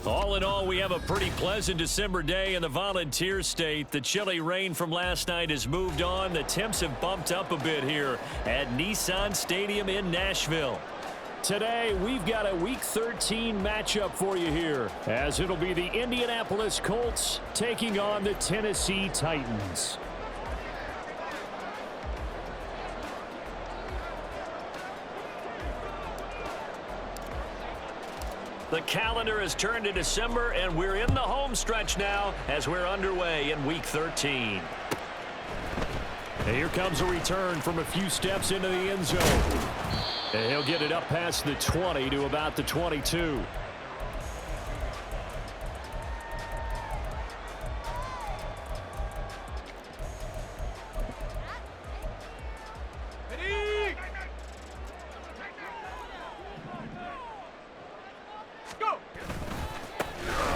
All in all, we have a pretty pleasant December day in the Volunteer State. The chilly rain from last night has moved on. The temps have bumped up a bit here at Nissan Stadium in Nashville. Today, we've got a Week 13 matchup for you here, as it'll be the Indianapolis Colts taking on the Tennessee Titans. The calendar has turned to December, and we're in the home stretch now as we're underway in Week 13. And here comes a return from a few steps into the end zone. And he'll get it up past the 20 to about the 22.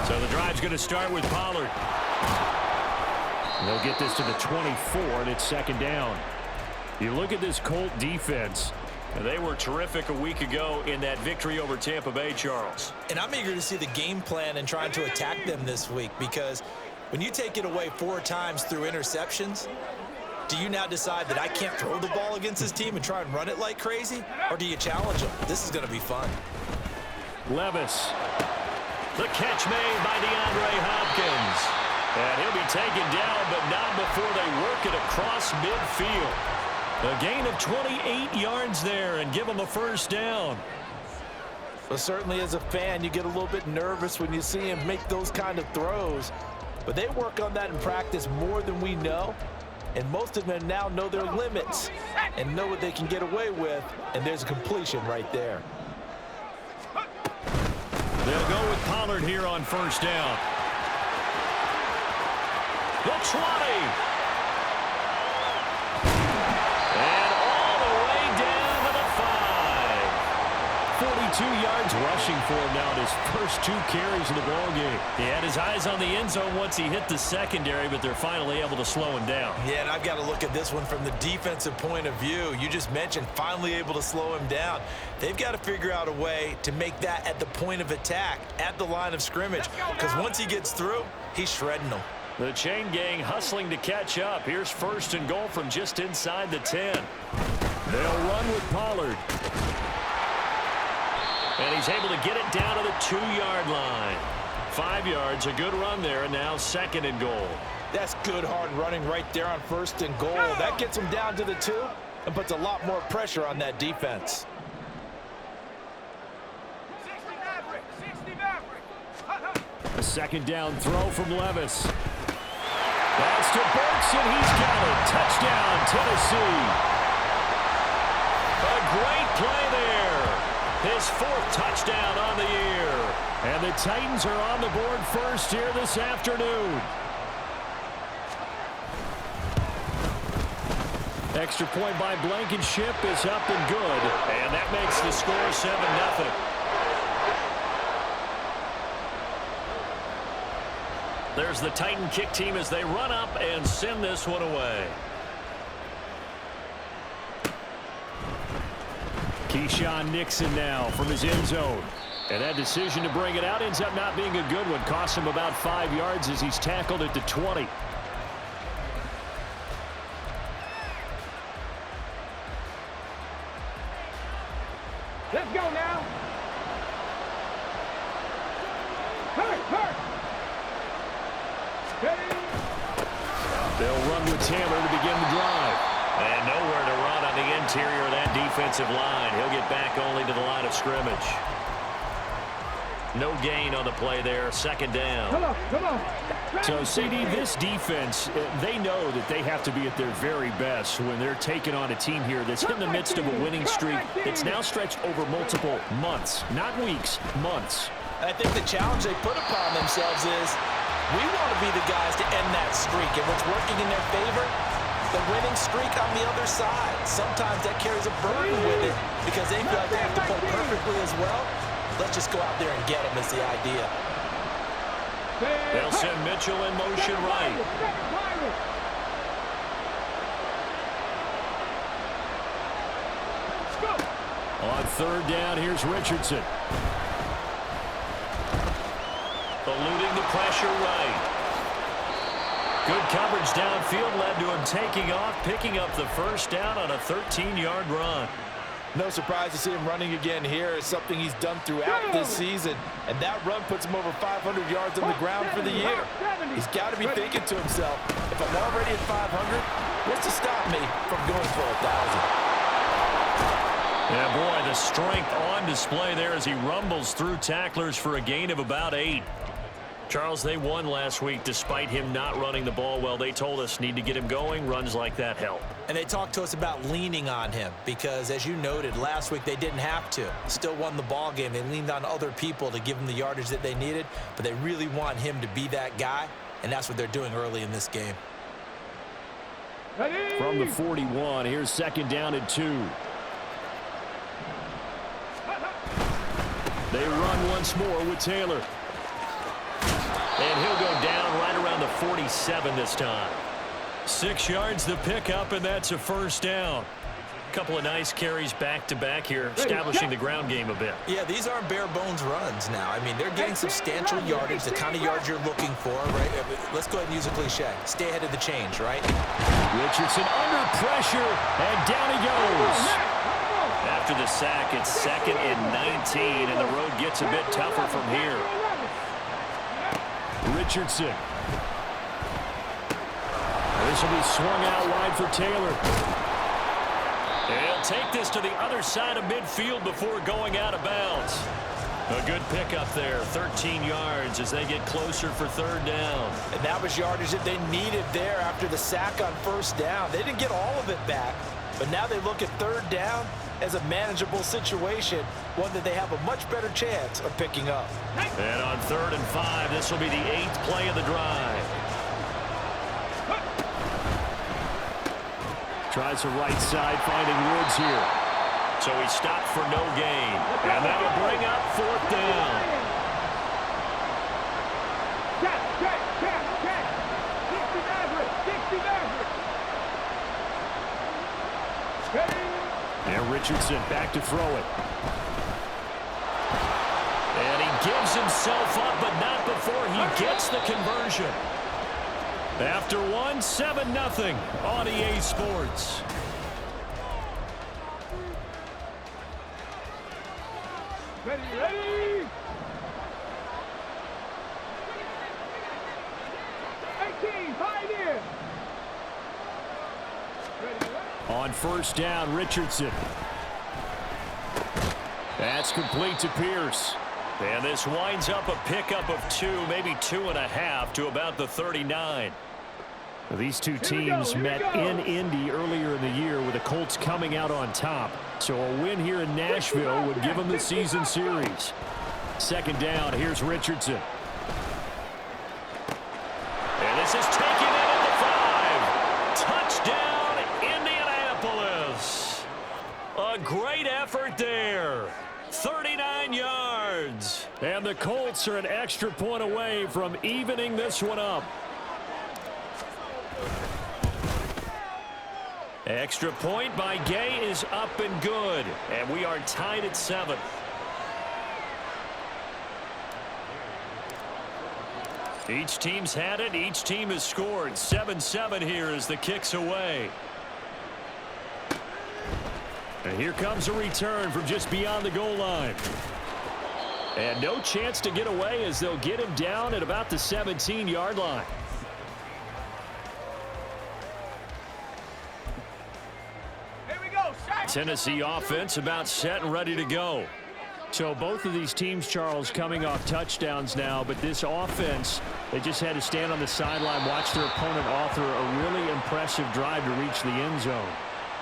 So the drive's going to start with Pollard. They'll get this to the 24, and it's second down. You look at this Colt defense. They were terrific a week ago in that victory over Tampa Bay, Charles. And I'm eager to see the game plan and trying to attack them this week, because when you take it away 4 times through interceptions, do you now decide that I can't throw the ball against this team and try and run it like crazy? Or do you challenge them? This is going to be fun. Levis. The catch made by DeAndre Hopkins. And he'll be taken down, but not before they work it across midfield. A gain of 28 yards there and give them a first down. Well, certainly as a fan, you get a little bit nervous when you see him make those kind of throws. But they work on that in practice more than we know. And most of them now know their limits and know what they can get away with. And there's a completion right there. They'll go with Pollard here on first down. The 20. And all the way down to the 5. 42 yards rushing for him now in his first 2 carries of the ballgame. He had his eyes on the end zone once he hit the secondary, but they're finally able to slow him down. Yeah, and I've got to look at this one from the defensive point of view. You just mentioned finally able to slow him down. They've got to figure out a way to make that at the point of attack, at the line of scrimmage, because once he gets through, he's shredding them. The chain gang hustling to catch up. Here's first and goal from just inside the 10. They'll run with Pollard. And he's able to get it down to the 2-yard line. 5 yards, a good run there, and now second and goal. That's good hard running right there on first and goal. That gets him down to the 2 and puts a lot more pressure on that defense. A second down throw from Levis. That's to Burks, and he's got it. Touchdown, Tennessee. A great play there. His 4th touchdown on the year. And the Titans are on the board first here this afternoon. Extra point by Blankenship is up and good. And that makes the score 7-0. There's the Titan kick team as they run up and send this one away. Keyshawn Nixon now from his end zone. And that decision to bring it out ends up not being a good one. Costs him about 5 yards as he's tackled at the 20. Let's go now. Hurt. They'll run with Taylor to begin the drive. And nowhere to run on the interior of that defensive line. He'll get back only to the line of scrimmage. No gain on the play there. Second down. Come on. So, CD, this defense, they know that they have to be at their very best when they're taking on a team here that's in the midst of a winning streak that's now stretched over multiple months, not weeks, months. I think the challenge they put upon themselves is we want to be the guys to end that streak, and what's working in their favor, the winning streak on the other side. Sometimes that carries a burden with it because they feel like they have to play perfectly as well. Let's just go out there and get them is the idea. They'll send Mitchell in motion right. On third down, here's Richardson. eluding the pressure right. Good coverage downfield led to him taking off, picking up the first down on a 13-yard run. No surprise to see him running again here. It's something he's done throughout this season. And that run puts him over 500 yards on the ground for the year. He's got to be thinking to himself, if I'm already at 500, what's to stop me from going for 1,000? Yeah, boy, the strength on display there as he rumbles through tacklers for a gain of about 8. Charles, they won last week despite him not running the ball well. They told us need to get him going. Runs like that help. And they talked to us about leaning on him because, as you noted, last week they didn't have to. Still won the ball game. They leaned on other people to give them the yardage that they needed, but they really want him to be that guy, and that's what they're doing early in this game. From the 41, here's second down and 2. They run once more with Taylor. And he'll go down right around the 47 this time. 6 yards the pickup, and that's a first down. A couple of nice carries back-to-back here, establishing the ground game a bit. Yeah, these aren't bare-bones runs now. I mean, they're getting substantial yardage, the kind of yards you're looking for, right? Let's go ahead and use a cliche. Stay ahead of the change, right? Richardson under pressure, and down he goes. After the sack, it's 2nd and 19, and the road gets a bit tougher from here. Richardson. This will be swung out wide for Taylor. He'll take this to the other side of midfield before going out of bounds. A good pickup there, 13 yards as they get closer for third down. And that was yardage that they needed there after the sack on first down. They didn't get all of it back, but now they look at third down as a manageable situation, one that they have a much better chance of picking up. And on 3rd and 5, this will be the 8th play of the drive. Tries the right side, finding Woods here. So he stopped for no gain. And that'll bring up 4th down. Check. 60 average. And Richardson back to throw it. And he gives himself up, but not before he gets the conversion. After 1, 7-0 on EA Sports. Ready. 18, 5 in. On first down, Richardson. That's complete to Pierce. And this winds up a pickup of 2, maybe 2.5 to about the 39. These two teams met in Indy earlier in the year with the Colts coming out on top. So a win here in Nashville would give them the season series. Second down, here's Richardson. And this is taken in at the 5. Touchdown, Indianapolis. A great effort there. 39 yards. And the Colts are an extra point away from evening this one up. Extra point by Gay is up and good. And we are tied at 7. Each team's had it. Each team has scored. 7-7 here as the kick's away. And here comes a return from just beyond the goal line. And no chance to get away as they'll get him down at about the 17-yard line. Tennessee offense about set and ready to go. So both of these teams, Charles, coming off touchdowns now, but this offense, they just had to stand on the sideline, watch their opponent author a really impressive drive to reach the end zone.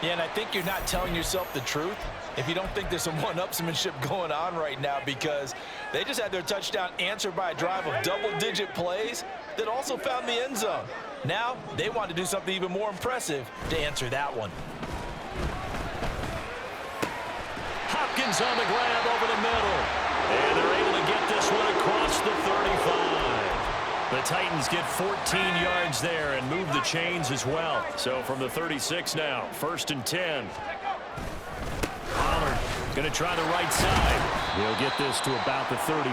Yeah, and I think you're not telling yourself the truth if you don't think there's some one-upsmanship going on right now, because they just had their touchdown answered by a drive of double-digit plays that also found the end zone. Now they want to do something even more impressive to answer that one. Hopkins on the grab over the middle. And they're able to get this one across the 35. The Titans get 14 yards there and move the chains as well. So from the 36 now, 1st and 10. Pollard going to try the right side. He'll get this to about the 38.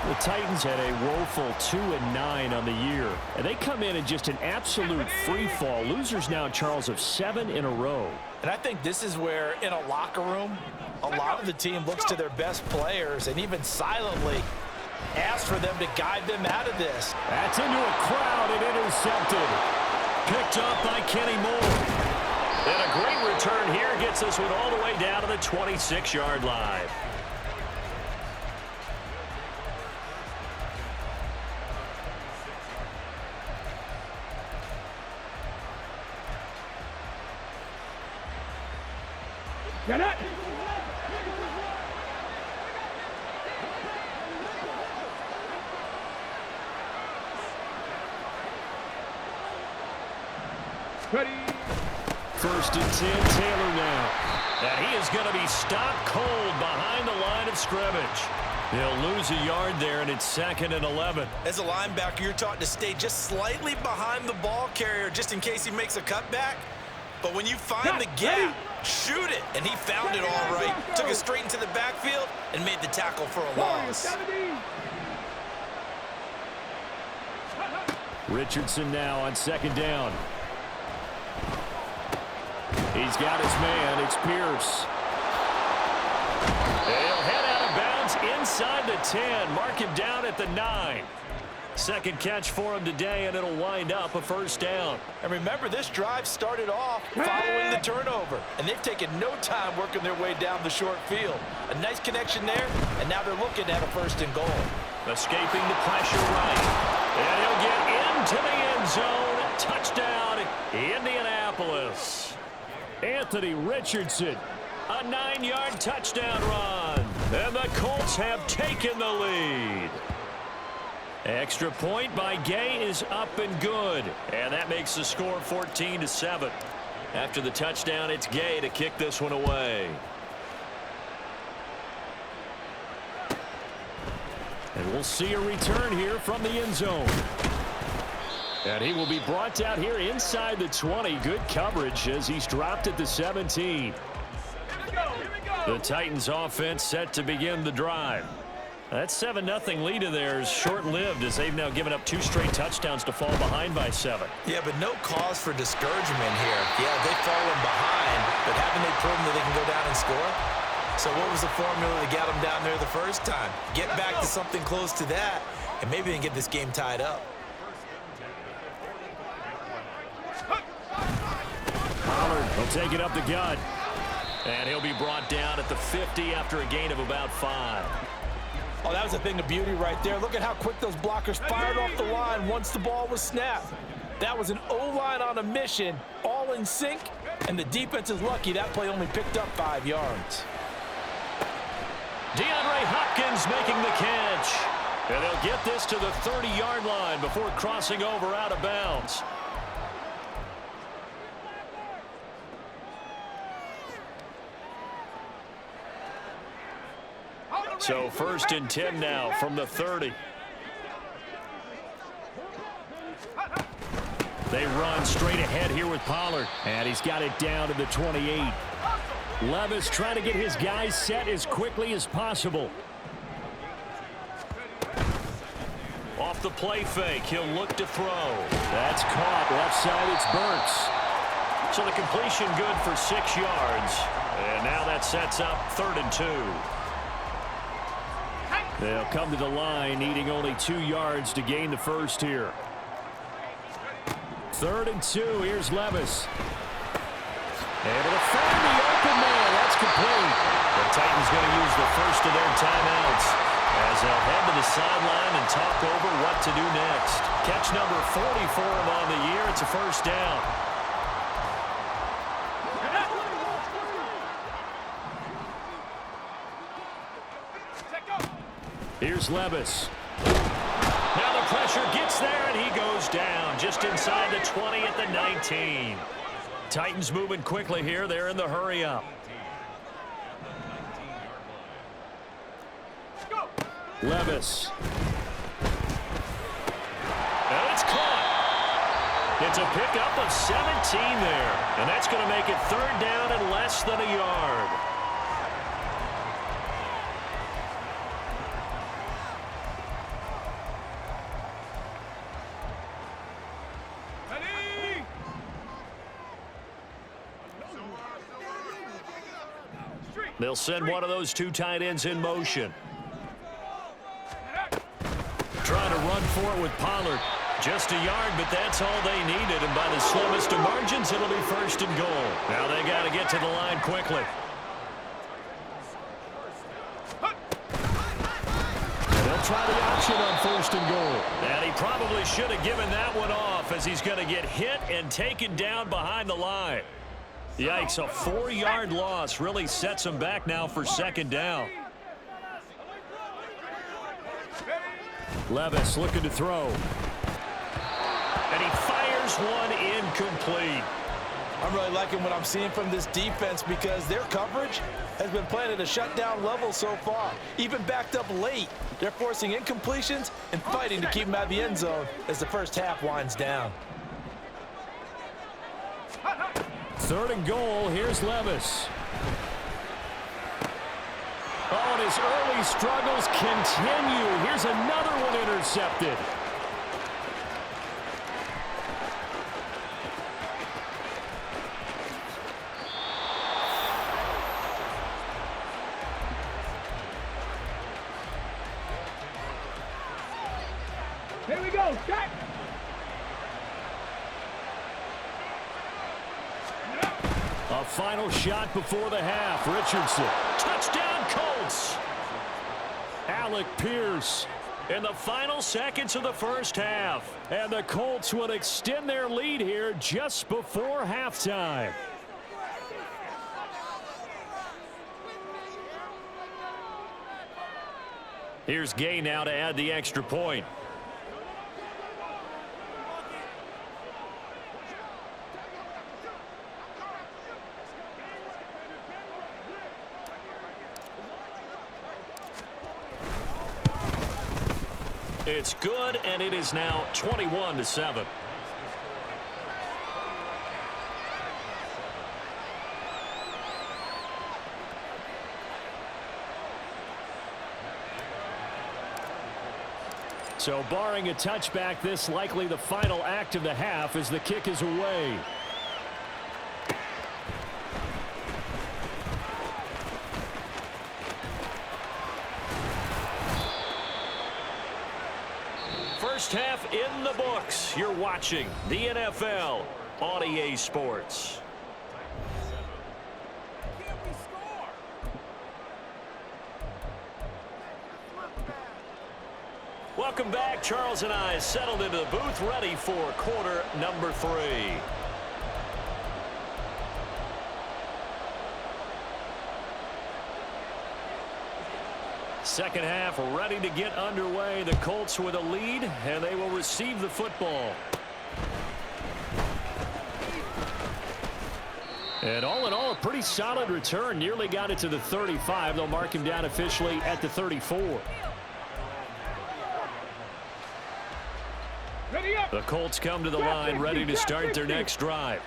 The Titans had a woeful 2-9 on the year, and they come in just an absolute free fall. Losers now, Charles, of 7 in a row. And I think this is where, in a locker room, a lot of the team looks to their best players and even silently asks for them to guide them out of this. That's into a crowd and intercepted. Picked up by Kenny Moore. And a great return here gets this one all the way down to the 26-yard line. Get it! Ready. 1st and 10, Taylor now. And he is going to be stopped cold behind the line of scrimmage. He'll lose a yard there, and it's 2nd and 11. As a linebacker, you're taught to stay just slightly behind the ball carrier just in case he makes a cutback. But when you find the gap, shoot it. And he found it all right. Took it straight into the backfield and made the tackle for a loss. Richardson now on 2nd down. He's got his man. It's Pierce. They'll head out of bounds inside the 10. Mark him down at the 9. Second catch for him today, and it'll wind up a 1st down. And remember, this drive started off following the turnover, and they've taken no time working their way down the short field. A nice connection there, and now they're looking at a 1st and goal. Escaping the pressure right. And he'll get into the end zone. Touchdown, Indianapolis. Anthony Richardson, a 9-yard touchdown run. And the Colts have taken the lead. Extra point by Gay is up and good. And that makes the score 14-7. After the touchdown, it's Gay to kick this one away. And we'll see a return here from the end zone. And he will be brought out here inside the 20. Good coverage as he's dropped at the 17. The Titans offense set to begin the drive. That 7-0 lead of theirs short-lived as they've now given up 2 straight touchdowns to fall behind by 7. Yeah, but no cause for discouragement here. Yeah, they've fallen behind, but haven't they proven that they can go down and score? So what was the formula that got them down there the first time? Get back to something close to that, and maybe they can get this game tied up. Pollard will take it up the gut. And he'll be brought down at the 50 after a gain of about 5. Oh, that was a thing of beauty right there. Look at how quick those blockers fired off the line once the ball was snapped. That was an O-line on a mission, all in sync, and the defense is lucky that play only picked up 5 yards. DeAndre Hopkins making the catch. And they'll get this to the 30-yard line before crossing over out of bounds. So 1st and 10 now from the 30. They run straight ahead here with Pollard. And he's got it down to the 28. Levis trying to get his guys set as quickly as possible. Off the play fake, he'll look to throw. That's caught. Left side, it's Burks. So the completion good for 6 yards. And now that sets up 3rd and 2. They'll come to the line, needing only 2 yards to gain the first here. 3rd and 2. Here's Levis. Able to find the open man. That's complete. The Titans going to use the first of their timeouts as they'll head to the sideline and talk over what to do next. Catch number 40 for him on the year. It's a 1st down. Here's Levis. Now the pressure gets there, and he goes down just inside the 20 at the 19. Titans moving quickly here. They're in the hurry up. Levis. And it's caught. It's a pickup of 17 there. And that's going to make it 3rd down and less than a yard. They'll send one of those two tight ends in motion. Trying to run for it with Pollard. Just a yard, but that's all they needed. And by the slowest of margins, it'll be 1st and goal. Now they got to get to the line quickly. And they'll try the option on 1st and goal. And he probably should have given that one off as he's going to get hit and taken down behind the line. Yikes, a 4-yard loss really sets him back now for 2nd down. Levis looking to throw. And he fires one incomplete. I'm really liking what I'm seeing from this defense because their coverage has been playing at a shutdown level so far. Even backed up late, they're forcing incompletions and fighting to keep them out of the end zone as the first half winds down. 3rd and goal, here's Levis. Oh, and his early struggles continue. Here's another one intercepted. Here we go, Jack. A final shot before the half. Richardson. Touchdown, Colts. Alec Pierce in the final seconds of the first half. And the Colts will extend their lead here just before halftime. Here's Gay now to add the extra point. It's good, and it is now 21-7. So barring a touchback, this likely the final act of the half as the kick is away. First half in the books. You're watching the NFL on EA Sports. Welcome back. Charles and I settled into the booth, ready for quarter number 3. Second half ready to get underway. The Colts with a lead, and they will receive the football. And all in all, a pretty solid return. Nearly got it to the 35. They'll mark him down officially at the 34. The Colts come to the line, ready to start their next drive.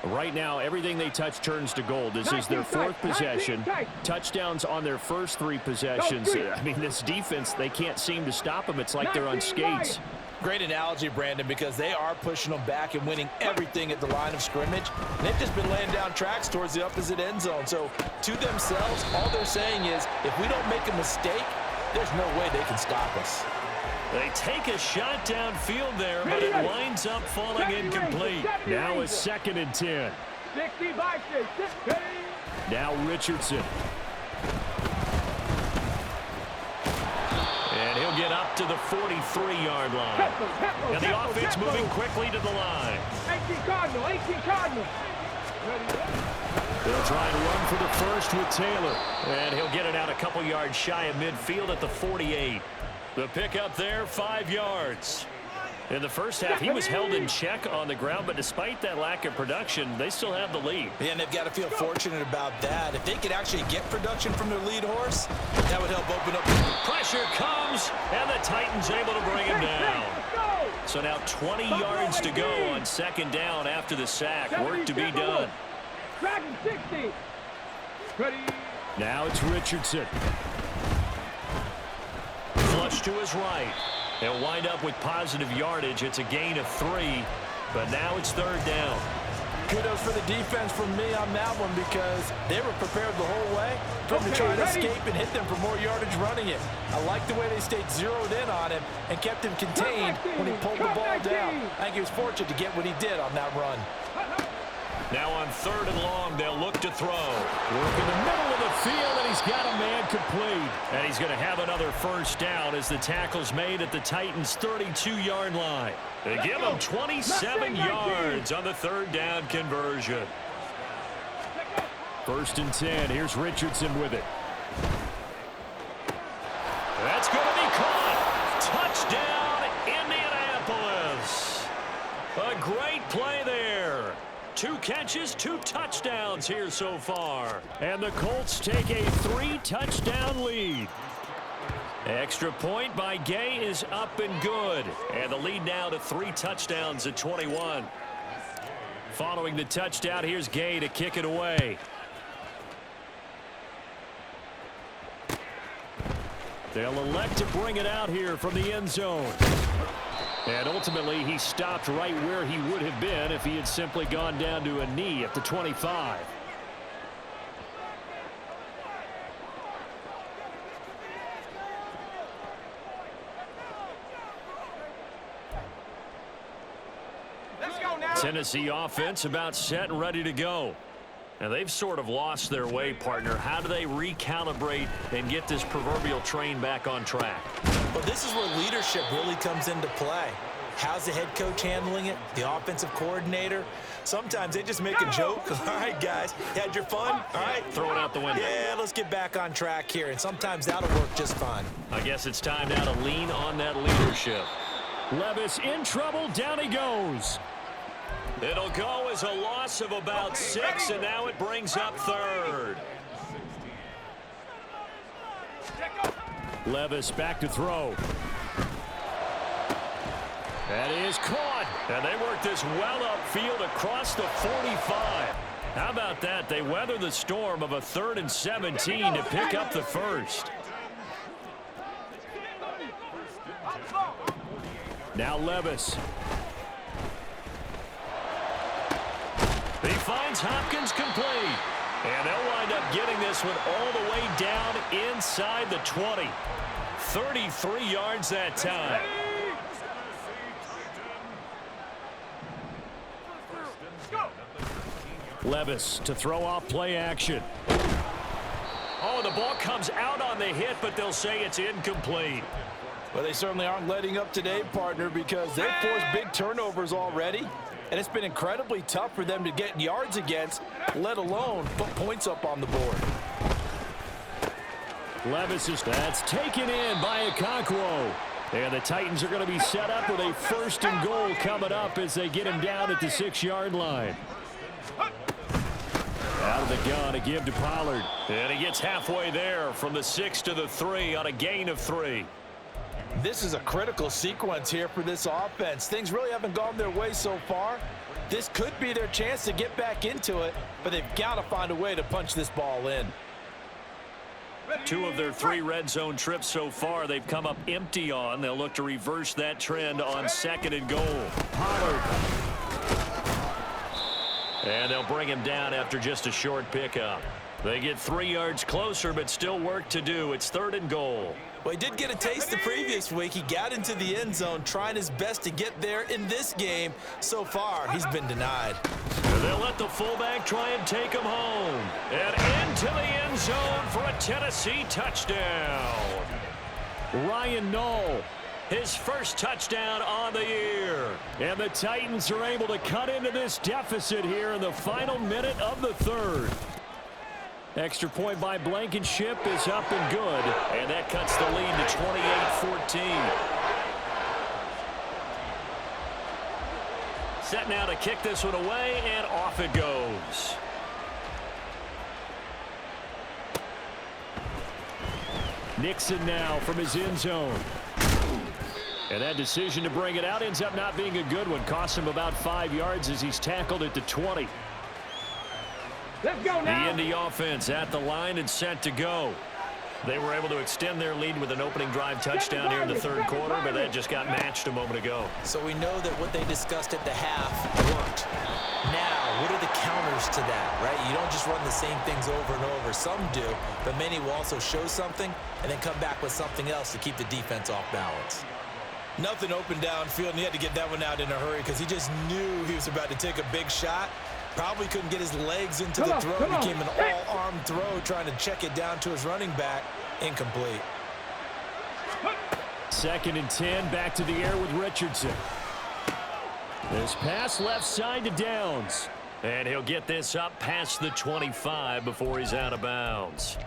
Right now, everything they touch turns to gold. This is their 4th possession. Touchdowns on their first 3 possessions. I mean, this defense, they can't seem to stop them. It's like they're on skates. Great analogy, Brandon, because they are pushing them back and winning everything at the line of scrimmage. And they've just been laying down tracks towards the opposite end zone. So, to themselves, all they're saying is, if we don't make a mistake, there's no way they can stop us. They take a shot downfield there, but it winds up falling incomplete. Now a 2nd and 10. 60. Now Richardson. And he'll get up to the 43-yard line. And the offense moving quickly to the line. 18 Cardinal. They'll try and run for the first with Taylor. And he'll get it out a couple yards shy of midfield at the 48. The pickup there, 5 yards. In the first half, he was held in check on the ground, but despite that lack of production, they still have the lead. Yeah, and they've got to feel fortunate about that. If they could actually get production from their lead horse, that would help open up. Pressure comes, and the Titans able to bring him down. So now 20 yards to go on 2nd down after the sack. Work to be done. 60. Now it's Richardson. Flush to his right. They'll wind up with positive yardage. It's a gain of 3, but now it's 3rd down. kudos for the defense from me on that one because they were prepared the whole way for him to try to escape and hit them for more yardage running it. I like the way they stayed zeroed in on him and kept him contained when he pulled the ball down. I think he was fortunate to get what he did on that run. Now on 3rd and long, they'll look to throw. Work in the middle of the field, and he's got a man complete. And he's going to have another first down as the tackle's made at the Titans' 32-yard line. They give him 27 yards on the 3rd down conversion. 1st and 10. Here's Richardson with it. That's going to be caught. Touchdown, Indianapolis. A great play there. 2 catches, 2 touchdowns here so far. And the Colts take a 3-touchdown lead. Extra point by Gay is up and good. And the lead now to 3 touchdowns at 21. Following the touchdown, here's Gay to kick it away. They'll elect to bring it out here from the end zone. And ultimately, he stopped right where he would have been if he had simply gone down to a knee at the 25. Let's go now. Tennessee offense about set and ready to go. Now, they've sort of lost their way, partner. How do they recalibrate and get this proverbial train back on track? Well, this is where leadership really comes into play. How's the head coach handling it? The offensive coordinator? Sometimes they just make a joke. All right, guys, you had your fun? All right. Throw it out the window. Yeah, let's get back on track here. And sometimes that'll work just fine. I guess it's time now to lean on that leadership. Levis in trouble. Down he goes. It'll go as a loss of about 6, and now it brings up 3rd. Levis back to throw. That is caught. And they work this well upfield across the 45. How about that? They weather the storm of a 3rd and 17 to pick up the first. Now Levis. He finds Hopkins complete. And they'll wind up getting this one all the way down inside the 20. 33 yards that time. Levis to throw off play action. Oh, the ball comes out on the hit, but they'll say it's incomplete. Well, they certainly aren't letting up today, partner, because they've forced big turnovers already. And it's been incredibly tough for them to get yards against, let alone put points up on the board. Levis is that's taken in by Okonkwo. And the Titans are going to be set up with a 1st and goal coming up as they get him down at the 6-yard line. Out of the gun, a give to Pollard. And he gets halfway there from the 6 to the 3 on a gain of 3. This is a critical sequence here for this offense. Things really haven't gone their way so far. This could be their chance to get back into it, but they've got to find a way to punch this ball in. 2 of their 3 red zone trips so far they've come up empty on. They'll look to reverse that trend on 2nd and goal. Pollard. And they'll bring him down after just a short pickup. They get 3 yards closer, but still work to do. It's 3rd and goal. Well, he did get a taste the previous week. He got into the end zone, trying his best to get there in this game. So far, he's been denied. And they'll let the fullback try and take him home. And into the end zone for a Tennessee touchdown. Ryan Knoll. His first touchdown on the year. And the Titans are able to cut into this deficit here in the final minute of the 3rd. Extra point by Blankenship is up and good. And that cuts the lead to 28-14. Set now to kick this one away, and off it goes. Nixon now from his end zone. And that decision to bring it out ends up not being a good one. Costs him about 5 yards as he's tackled at the 20. Let's go now. The Indy offense at the line and set to go. They were able to extend their lead with an opening drive touchdown here in the third quarter, but that just got matched a moment ago. So we know that what they discussed at the half worked. Now, what are the counters to that, right? You don't just run the same things over and over. Some do, but many will also show something and then come back with something else to keep the defense off balance. Nothing open downfield, and he had to get that one out in a hurry because he just knew he was about to take a big shot. Probably couldn't get his legs into the throw. It became an all-arm throw trying to check it down to his running back. Incomplete. 2nd and 10, back to the air with Richardson. This pass left side to Downs. And he'll get this up past the 25 before he's out of bounds.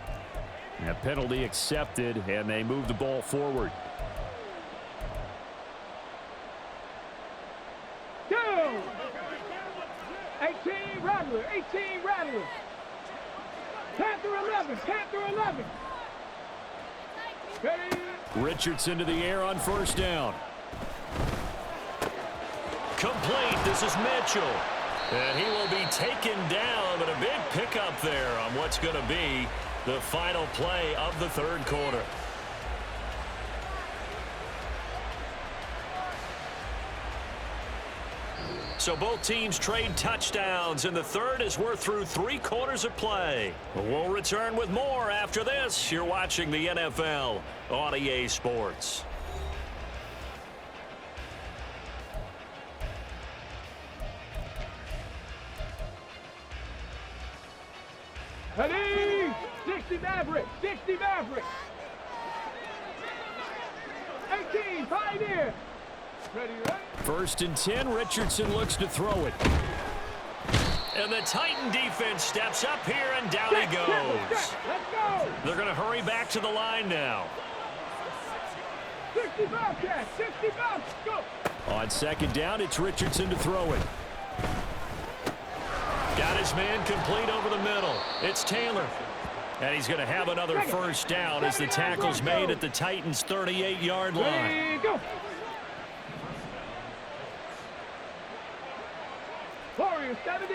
A penalty accepted, and they move the ball forward. Go! 18 Rattler, 18 Rattler. Panther 11, Panther 11. Ready? Richardson to the air on 1st down. Complete. This is Mitchell. And he will be taken down, but a big pickup there on what's going to be the final play of the third quarter. So both teams trade touchdowns in the third as we're through 3 quarters of play. We'll return with more after this. You're watching the NFL on EA Sports. Ready? 60 Maverick, 60 Maverick. 18 Pioneer. Ready, right? 1st and 10, Richardson looks to throw it. And the Titan defense steps up here, and down he goes. Let's go. They're going to hurry back to the line now. 60 Bobcat, 60 Bob, go. On 2nd down, it's Richardson to throw it. Got his man complete over the middle. It's Taylor. And he's going to have another 1st down as the tackle's made at the Titans' 38-yard line. Ready, go. Warriors 70.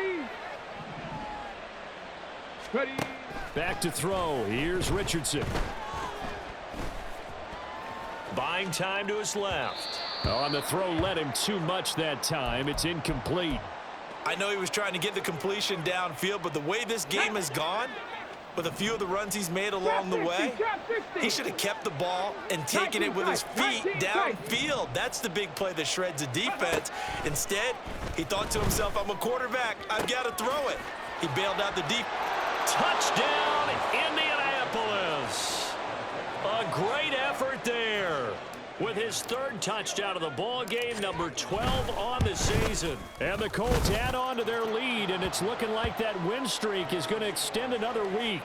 Ready. Back to throw. Here's Richardson. Buying time to his left. On the throw, led him too much that time. It's incomplete. I know he was trying to get the completion downfield, but the way this game has gone, with a few of the runs he's made along the way, he should have kept the ball and taken it with his feet downfield. That's the big play that shreds the defense. Instead, he thought to himself, I'm a quarterback. I've got to throw it. He bailed out the deep. Touchdown, Indianapolis. A great effort there. With his 3rd touchdown of the ball game, number 12 on the season. And the Colts add on to their lead, and it's looking like that win streak is going to extend another week.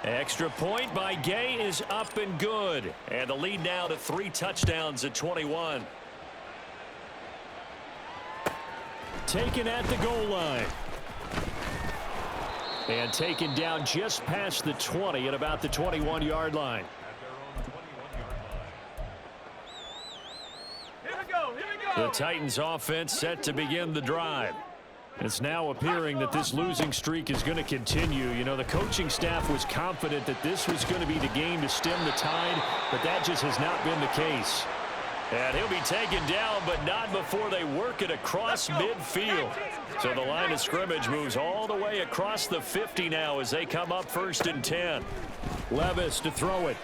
Extra point by Gay is up and good. And the lead now to 3 touchdowns at 21. Taken at the goal line. And taken down just past the 20 at about the 21-yard line. The Titans offense set to begin the drive. It's now appearing that this losing streak is going to continue. You know, the coaching staff was confident that this was going to be the game to stem the tide, but that just has not been the case. And he'll be taken down, but not before they work it across midfield. So the line of scrimmage moves all the way across the 50 now as they come up 1st and 10. Levis to throw it.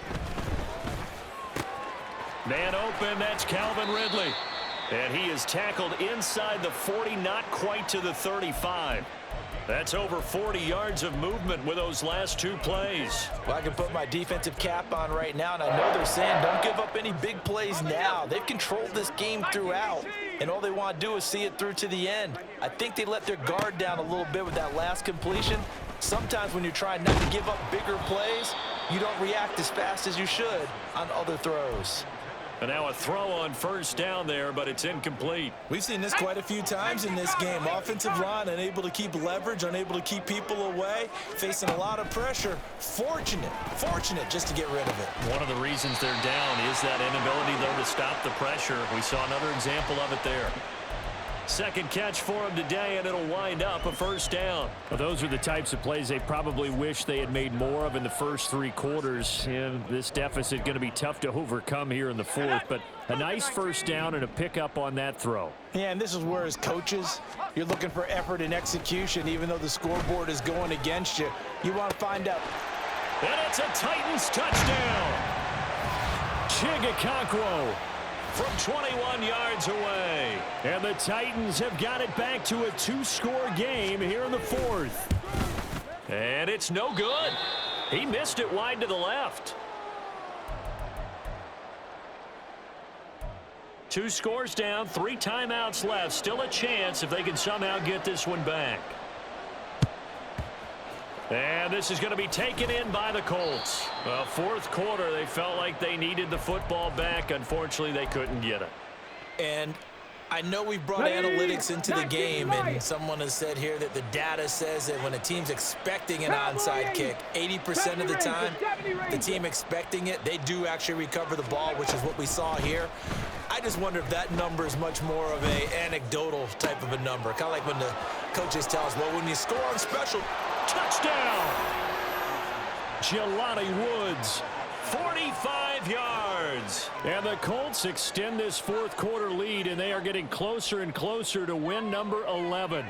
Man open, that's Calvin Ridley. And he is tackled inside the 40, not quite to the 35. That's over 40 yards of movement with those last 2 plays. Well, I can put my defensive cap on right now, and I know they're saying don't give up any big plays now. They've controlled this game throughout, and all they want to do is see it through to the end. I think they let their guard down a little bit with that last completion. Sometimes when you're trying not to give up bigger plays, you don't react as fast as you should on other throws. And now a throw on 1st down there, but it's incomplete. We've seen this quite a few times in this game. Offensive line unable to keep leverage, unable to keep people away, facing a lot of pressure. Fortunate just to get rid of it. One of the reasons they're down is that inability, though, to stop the pressure. We saw another example of it there. Second catch for him today, and it'll wind up a first down. Well, those are the types of plays they probably wish they had made more of in the first 3 quarters. And this deficit going to be tough to overcome here in the fourth. But a nice first down and a pickup on that throw. Yeah, and this is where, as coaches, you're looking for effort and execution. Even though the scoreboard is going against you, you want to find out. And it's a Titans touchdown. Chigakonkwo from 21 yards away. And the Titans have got it back to a 2-score game here in the fourth. And it's no good. He missed it wide to the left. 2 scores down, 3 timeouts left. Still a chance if they can somehow get this one back. And this is going to be taken in by the Colts. Well, fourth quarter, they felt like they needed the football back. Unfortunately, they couldn't get it. And I know we brought analytics into the game, and someone has said here that the data says that when a team's expecting an onside kick, 80% of the time, the team expecting it, they do actually recover the ball, which is what we saw here. I just wonder if that number is much more of a anecdotal type of a number. Kind of like when the coaches tell us, well, when you score on special, touchdown! Jelani Woods, 45 yards. And the Colts extend this fourth quarter lead, and they are getting closer and closer to win number 11.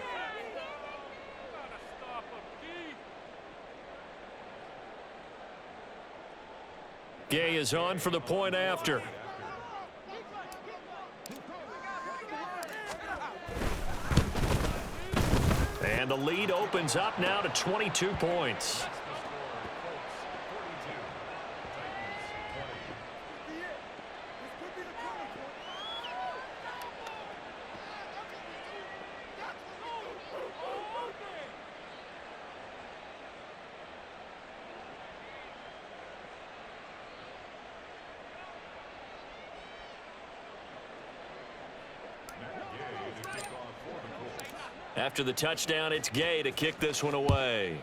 Gay is on for the point after. And the lead opens up now to 22 points. After the touchdown, it's Gay to kick this one away.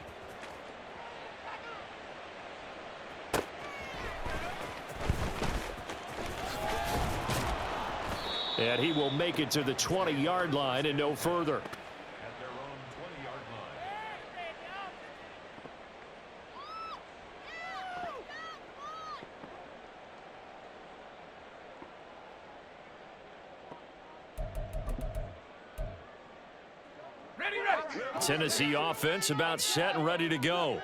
And he will make it to the 20-yard line and no further. Tennessee offense about set and ready to go.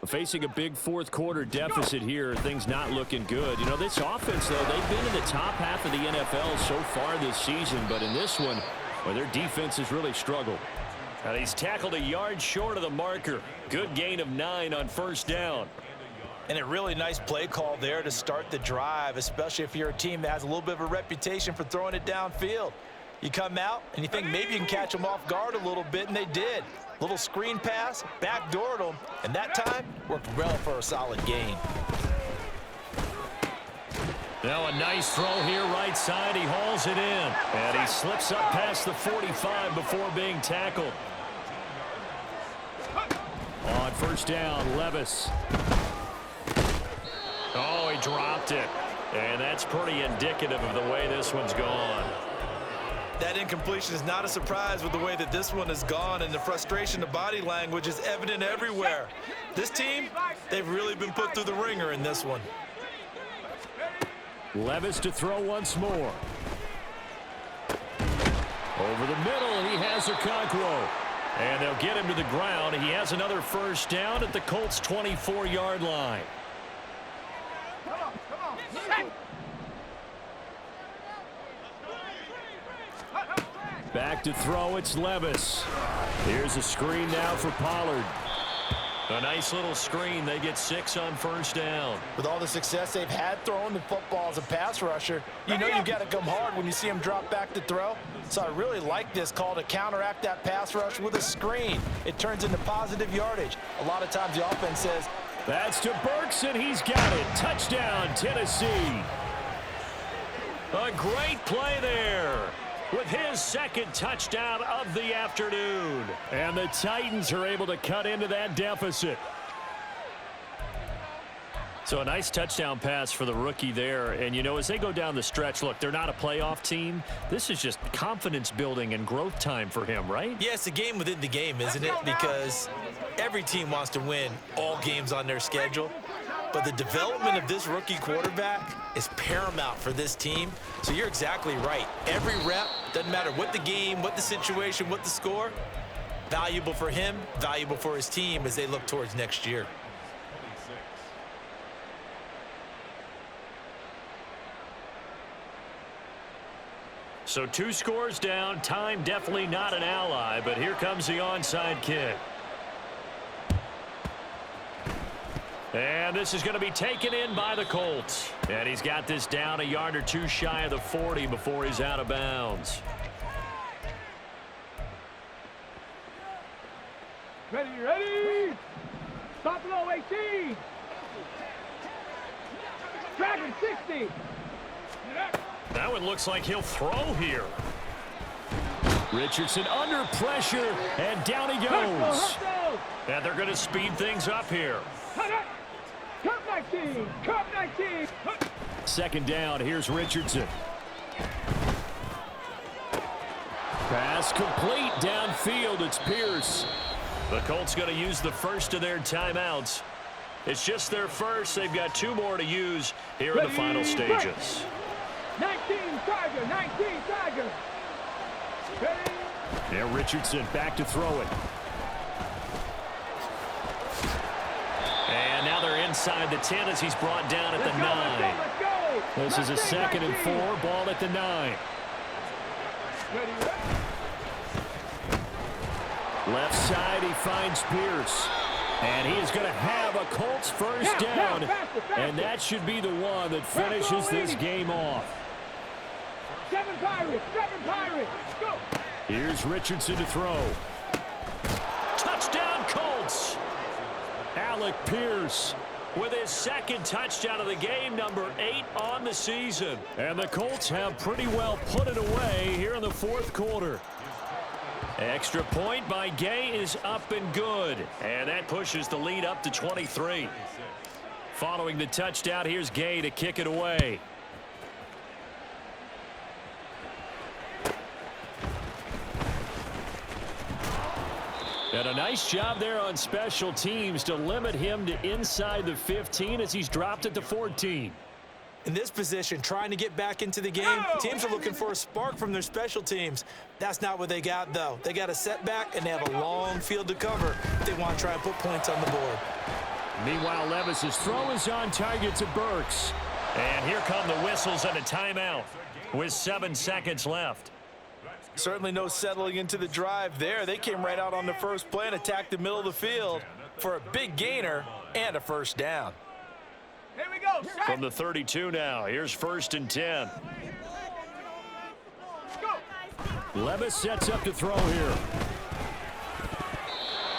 Facing a big fourth quarter deficit here, things not looking good. You know, this offense, though, they've been in the top half of the NFL so far this season, but in this one, well, their defense has really struggled. And he's tackled a yard short of the marker. Good gain of 9 on first down. And a really nice play call there to start the drive, especially if you're a team that has a little bit of a reputation for throwing it downfield. You come out and you think maybe you can catch them off guard a little bit, and they did. Little screen pass, backdoored them, and that time worked well for a solid gain. Now a nice throw here right side. He hauls it in. And he slips up past the 45 before being tackled. On first down, Levis. Oh, he dropped it. And that's pretty indicative of the way this one's gone. That incompletion is not a surprise with the way that this one has gone, and the frustration, the body language is evident everywhere. This team, they've really been put through the ringer in this one. Levis to throw once more. Over the middle, he has Okonkwo. And they'll get him to the ground. He has another first down at the Colts' 24-yard line. Back to throw, it's Levis. Here's a screen now for Pollard. A nice little screen. They get 6 on first down. With all the success they've had throwing the football as a pass rusher, you know you've got to come hard when you see them drop back to throw. So I really like this call to counteract that pass rush with a screen. It turns into positive yardage. A lot of times the offense says, that's to Burks, and he's got it. Touchdown, Tennessee. A great play there with his second touchdown of the afternoon. And the Titans are able to cut into that deficit. So a nice touchdown pass for the rookie there. And, you know, as they go down the stretch, look, they're not a playoff team. This is just confidence building and growth time for him, right? Yeah, it's a game within the game, isn't it? Because every team wants to win all games on their schedule. But the development of this rookie quarterback is paramount for this team. So you're exactly right. Every rep, doesn't matter what the game, what the situation, what the score, valuable for him, valuable for his team as they look towards next year. So 2 scores down. Time definitely not an ally, but here comes the onside kick. And this is going to be taken in by the Colts. And he's got this down a yard or 2 shy of the 40 before he's out of bounds. Ready. Stop low, 18. Dragon, 60. That one looks like he'll throw here. Richardson under pressure, and down he goes. And they're going to speed things up here. Cup 19. Cup 19. Second down, here's Richardson. Pass complete downfield, it's Pierce. The Colts going to use the first of their timeouts. It's just their first. They've got 2 more to use here in the final stages. 19 Tiger, 19 Tiger. Ready? Now Richardson back to throw it. And now they're inside the 10 as he's brought down at the 9. Let's go. This is a 2nd and 4, ball at the 9. Ready. Left side, he finds Pierce. And he is going to have a Colts first down. And that should be the one that finishes this game off. 7 Pirates, go. Here's Richardson to throw. Touchdown, Colts. Alec Pierce with his 2nd touchdown of the game, number 8 on the season. And the Colts have pretty well put it away here in the 4th quarter. Extra point by Gay is up and good. And that pushes the lead up to 23. Following the touchdown, here's Gay to kick it away. And a nice job there on special teams to limit him to inside the 15 as he's dropped at the 14. In this position, trying to get back into the game, teams are looking for a spark from their special teams. That's not what they got, though. They got a setback, and they have a long field to cover if they want to try and put points on the board. Meanwhile, Levis' throw is on target to Burks. And here come the whistles and a timeout with 7 seconds left. Certainly no settling into the drive there. They came right out on the first play and attacked the middle of the field for a big gainer and a first down. Here we go. From the 32 now, here's 1st and 10. Levis sets up to throw here.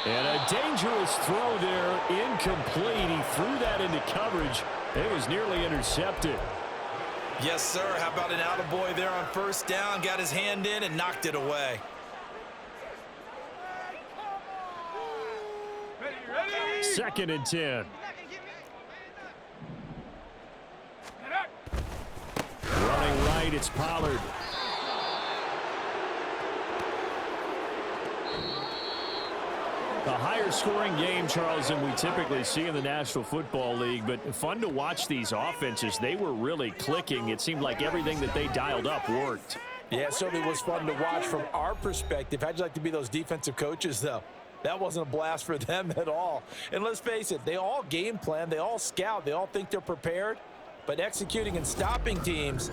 And a dangerous throw there, incomplete. He threw that into coverage. It was nearly intercepted. Yes, sir. How about an attaboy there on first down? Got his hand in and knocked it away. Ready. 2nd and 10. Running right, it's Pollard. A higher scoring game, Charles, than we typically see in the National Football League, but fun to watch these offenses. They were really clicking. It seemed like everything that they dialed up worked. Yeah, it certainly was fun to watch from our perspective. How'd you like to be those defensive coaches, though? That wasn't a blast for them at all. And let's face it, they all game plan, they all scout, they all think they're prepared. But executing and stopping teams,